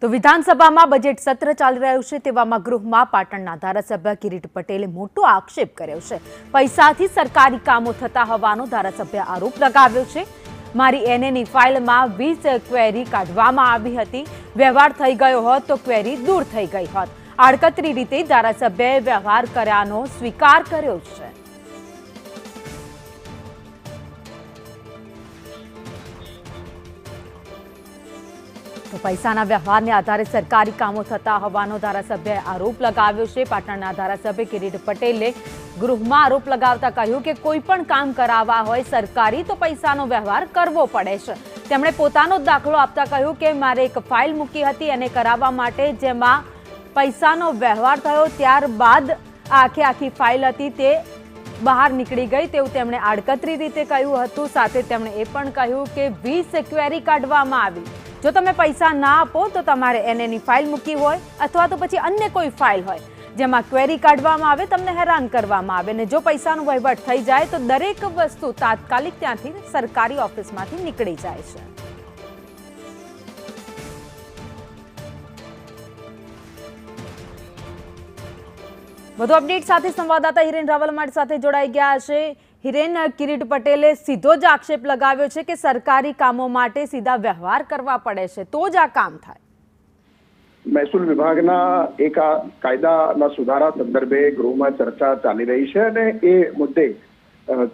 તો વિધાનસભામાં બજેટ સત્ર ચાલી રહ્યું છે તેવામાં ગૃહમાં પાટણના ધારાસભ્ય કિરીટ પટેલે મોટો આક્ષેપ કર્યો છે। પૈસાથી સરકારી કામો થતા હોવાનો ધારાસભ્ય આરોપ લગાવ્યો છે। મારી એનએની ફાઇલમાં 20 ક્વેરી કાઢવામાં આવી હતી। વ્યવહાર થઈ ગયો હોત તો ક્વેરી દૂર થઈ ગઈ હોત। આડકતરી રીતે ધારાસભ્યએ વ્યવહાર કર્યાનો સ્વીકાર કર્યો છે। તો પૈસાના વ્યવહારને આધારે સરકારી કામો થતા હોવાનો ધારાસભ્યએ આરોપ લગાવ્યો છે। પાટણના ધારાસભ્ય કિરીટ પટેલે ગૃહમાં આરોપ લગાવતા કહ્યું કે કોઈ પણ કામ કરાવવા હોય સરકારી તો પૈસાનો વ્યવહાર કરવો પડે છે। તેમણે પોતાનો દાખલો આપતા કહ્યું કે મારે એક ફાઇલ મૂકી હતી અને કરાવવા માટે જેમાં પૈસાનો વ્યવહાર થયો ત્યારબાદ આખી ફાઇલ હતી તે બહાર નીકળી ગઈ તેવું તેમણે આડકતરી રીતે કહ્યું હતું। સાથે તેમણે એ પણ કહ્યું કે 20 ક્વેરી કાઢવામાં આવી। જો તમે પૈસા ના આપો તો તમારે એનએની ફાઇલ મૂકી હોય અથવા તો પછી અન્ય કોઈ ફાઇલ હોય જેમાં ક્વેરી કાઢવામાં આવે, તમને હેરાન કરવામાં આવે ને જો પૈસાનો વહીવટ થઈ જાય તો દરેક વસ્તુ તાત્કાલિક ત્યાંથી સરકારી ઓફિસમાંથી નીકળી જાય છે। વધુ અપડેટ સાથે સંવાદદાતા હિરેન રાવલ અમારી સાથે જોડાઈ ગયા છે। હિરેન, કિરીટ પટેલે સીધો જ આક્ષેપ લગાવ્યો છે કે સરકારી કામો માટે સીધા વ્યવહાર કરવા પડે છે તો જ આ કામ થાય। મહેસૂલ વિભાગના એક કાયદાના સુધારા સંદર્ભે ગૃહમાં ચર્ચા ચાલી રહી છે અને એ મુદ્દે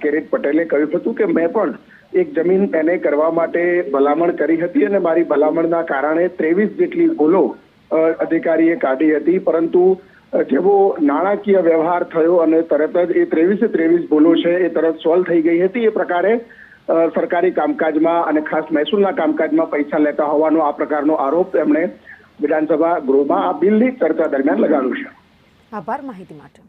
કિરીટ પટેલે કહ્યું હતું કે મેં પણ એક જમીન એને કરવા માટે ભલામણ કરી હતી અને મારી ભલામણના કારણે 23 જેટલી ભૂલો અધિકારીએ કાઢી હતી, પરંતુ જેવો નાણાકીય વ્યવહાર થયો અને તરત જ એ 23 ભૂલો છે એ તરત સોલ્વ થઈ ગઈ હતી। એ પ્રકારે સરકારી કામકાજમાં અને ખાસ મહેસૂલના કામકાજમાં પૈસા લેતા હોવાનો આ પ્રકારનો આરોપ એમણે વિધાનસભા ગૃહમાં આ બિલની ચર્ચા દરમિયાન લગાવ્યો છે। આભાર માહિતી માટે।